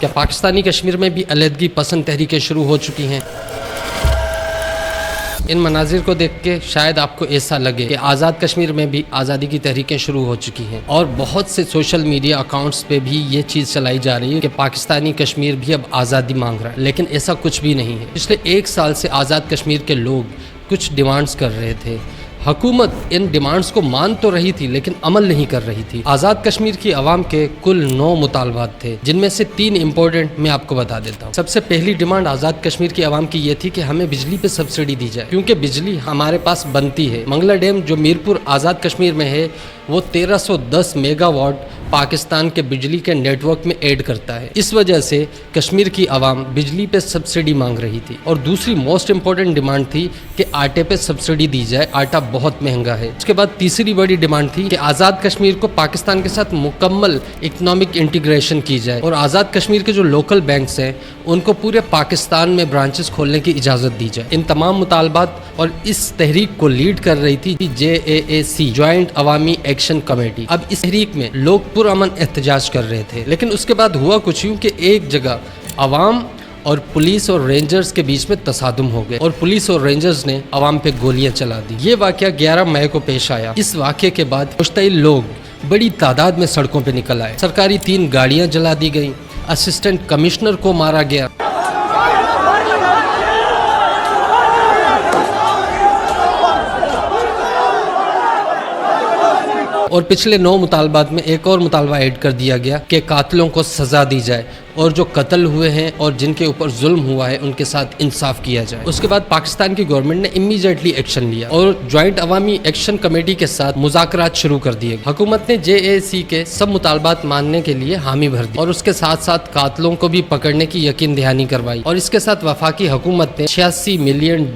کیا پاکستانی کشمیر میں بھی علیحدگی پسند تحریکیں شروع ہو چکی ہیں؟ ان مناظر کو دیکھ کے شاید آپ کو ایسا لگے کہ آزاد کشمیر میں بھی آزادی کی تحریکیں شروع ہو چکی ہیں، اور بہت سے سوشل میڈیا اکاؤنٹس پہ بھی یہ چیز چلائی جا رہی ہے کہ پاکستانی کشمیر بھی اب آزادی مانگ رہا ہے، لیکن ایسا کچھ بھی نہیں ہے۔ پچھلے 1 سال سے آزاد کشمیر کے لوگ کچھ ڈیمانڈز کر رہے تھے، حکومت ان ڈیمانڈز کو مان تو رہی تھی لیکن عمل نہیں کر رہی تھی۔ آزاد کشمیر کی عوام کے کل 9 مطالبات تھے، جن میں سے 3 امپورٹنٹ میں آپ کو بتا دیتا ہوں۔ سب سے پہلی ڈیمانڈ آزاد کشمیر کی عوام کی یہ تھی کہ ہمیں بجلی پہ سبسڈی دی جائے، کیونکہ بجلی ہمارے پاس بنتی ہے۔ منگلا ڈیم جو میرپور آزاد کشمیر میں ہے، وہ 1310 میگا واٹ پاکستان کے بجلی کے نیٹ ورک میں ایڈ کرتا ہے۔ اس وجہ سے کشمیر کی عوام بجلی پہ سبسڈی مانگ رہی تھی۔ اور دوسری موسٹ امپورٹنٹ ڈیمانڈ تھی کہ آٹے پہ سبسڈی دی جائے، آٹا بہت مہنگا ہے۔ اس کے بعد تیسری بڑی ڈیمانڈ تھی کہ آزاد کشمیر کو پاکستان کے ساتھ مکمل اکنامک انٹیگریشن کی جائے، اور آزاد کشمیر کے جو لوکل بینکس ہیں ان کو پورے پاکستان میں برانچز کھولنے کی اجازت دی جائے۔ ان تمام مطالبات اور اس تحریک کو لیڈ کر رہی تھی JAAC، جوائنٹ عوامی ایکشن کمیٹی۔ اب اس تحریک میں لوگ پرامن احتجاج کر رہے تھے، لیکن اس کے بعد ہوا کچھ یوں کہ ایک جگہ عوام اور پولیس اور رینجرز کے بیچ میں تصادم ہو گئے، اور پولیس اور رینجرز نے عوام پہ گولیاں چلا دی۔ یہ واقعہ 11 مئی کو پیش آیا۔ اس واقعے کے بعد مشتعل لوگ بڑی تعداد میں سڑکوں پہ نکل آئے، سرکاری 3 گاڑیاں جلا دی گئیں، اسسٹنٹ کمشنر کو مارا گیا۔ اور پچھلے 9 مطالبات میں ایک اور مطالبہ ایڈ کر دیا گیا کہ قاتلوں کو سزا دی جائے، اور جو قتل ہوئے ہیں اور جن کے اوپر ظلم ہوا ہے ان کے ساتھ انصاف کیا جائے۔ اس کے بعد پاکستان کی گورنمنٹ نے امیڈیٹلی ایکشن لیا اور جوائنٹ عوامی ایکشن کمیٹی کے ساتھ مذاکرات شروع کر دیے۔ حکومت نے JAC کے سب مطالبات ماننے کے لیے حامی بھر دی، اور اس کے ساتھ ساتھ قاتلوں کو بھی پکڑنے کی یقین دہانی کروائی، اور اس کے ساتھ وفاقی حکومت نے $86 ملین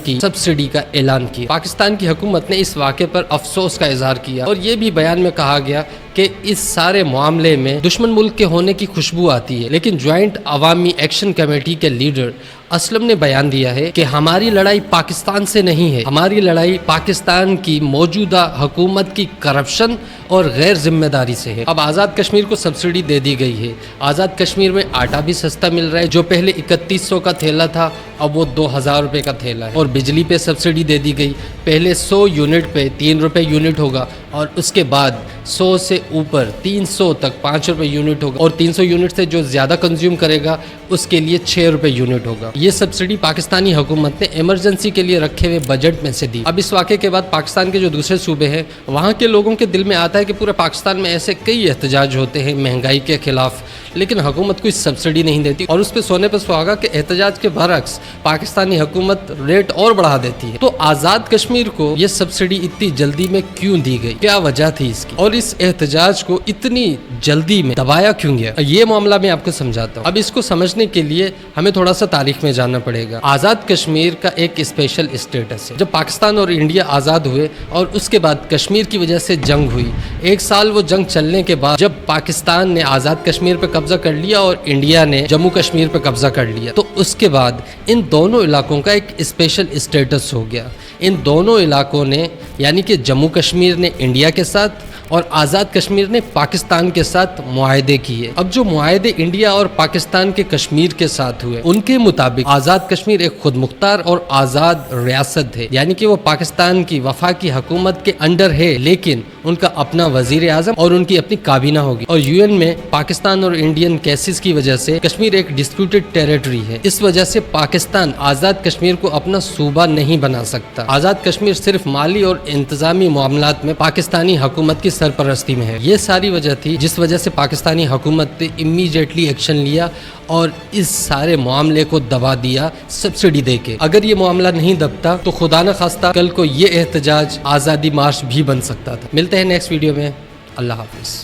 کی سبسڈی کا اعلان کیا۔ پاکستان کی حکومت نے اس واقعے پر افسوس کا اظہار کیا، اور یہ بھی بیان میں کہا گیا کہ اس سارے معاملے میں دشمن ملک کے ہونے کی خوشبو آتی ہے، لیکن جوائنٹ عوامی ایکشن کمیٹی کے لیڈر اسلم نے بیان دیا ہے کہ ہماری لڑائی پاکستان سے نہیں ہے، ہماری لڑائی پاکستان کی موجودہ حکومت کی کرپشن اور غیر ذمہ داری سے ہے۔ اب آزاد کشمیر کو سبسڈی دے دی گئی ہے، آزاد کشمیر میں آٹا بھی سستا مل رہا ہے، جو پہلے 3100 کا تھیلا تھا اب وہ 2000 روپے کا تھیلا ہے، اور بجلی پہ سبسڈی دے دی گئی، پہلے 100 یونٹ پہ 3 روپے یونٹ ہوگا، اور اس کے بعد 100 سے اوپر 300 تک 5 روپے یونٹ ہوگا، اور 300 یونٹ سے جو زیادہ کنزیوم کرے گا اس کے لیے 6 روپے یونٹ ہوگا۔ یہ سبسڈی پاکستانی حکومت نے ایمرجنسی کے لیے رکھے ہوئے بجٹ میں سے دی۔ اب اس واقعے کے بعد پاکستان کے جو دوسرے صوبے ہیں وہاں کے لوگوں کے دل میں آتا ہے کہ پورے پاکستان میں ایسے کئی احتجاج ہوتے ہیں مہنگائی کے خلاف، لیکن حکومت کوئی سبسڈی نہیں دیتی، اور اس پہ سونے پہ سہاگا کہ احتجاج کے برعکس پاکستانی حکومت ریٹ اور بڑھا دیتی ہے۔ تو آزاد کشمیر کو یہ سبسڈی اتنی جلدی میں کیوں دی گئی؟ کیا وجہ تھی اس کی، اور اس احتجاج کو اتنی جلدی میں دبایا کیوں گیا؟ یہ معاملہ میں آپ کو سمجھاتا ہوں۔ اب اس کو سمجھنے کے لیے ہمیں تھوڑا سا تاریخ میں جاننا پڑے گا۔ آزاد کشمیر کا ایک اسپیشل اسٹیٹس ہے۔ جب پاکستان اور انڈیا آزاد ہوئے اور اس کے بعد کشمیر کی وجہ سے جنگ ہوئی، 1 سال وہ جنگ چلنے کے بعد جب پاکستان نے آزاد کشمیر پہ قبضہ کر لیا اور انڈیا نے جموں کشمیر پہ قبضہ کر لیا، تو اس کے بعد ان دونوں علاقوں کا ایک اسپیشل اسٹیٹس ہو گیا۔ ان دونوں علاقوں نے، یعنی کہ جموں کشمیر نے انڈیا کے ساتھ اور آزاد کشمیر نے پاکستان کے ساتھ معاہدے کیے۔ اب جو معاہدے انڈیا اور پاکستان کے کشمیر کے ساتھ ہوئے، ان کے مطابق آزاد کشمیر ایک خود مختار اور آزاد ریاست ہے، یعنی کہ وہ پاکستان کی وفاقی حکومت کے انڈر ہے، لیکن ان کا اپنا وزیر اعظم اور ان کی اپنی کابینہ ہوگی۔ اور UN میں پاکستان اور انڈین کیسز کی وجہ سے کشمیر ایک ڈسپیوٹڈ ٹیریٹری ہے، اس وجہ سے پاکستان آزاد کشمیر کو اپنا صوبہ نہیں بنا سکتا۔ آزاد کشمیر صرف مالی اور انتظامی معاملات میں پاکستانی حکومت کی سرپرستی میں ہے۔ یہ ساری وجہ تھی جس وجہ سے پاکستانی حکومت نے امیڈیٹلی ایکشن لیا اور اس سارے معاملے کو دبا دیا سبسڈی دے کے۔ اگر یہ معاملہ نہیں دبتا تو خدا نہ خواستہ کل کو یہ احتجاج آزادی مارچ بھی بن سکتا تھا۔ ملتے ہیں نیکسٹ ویڈیو میں، اللہ حافظ۔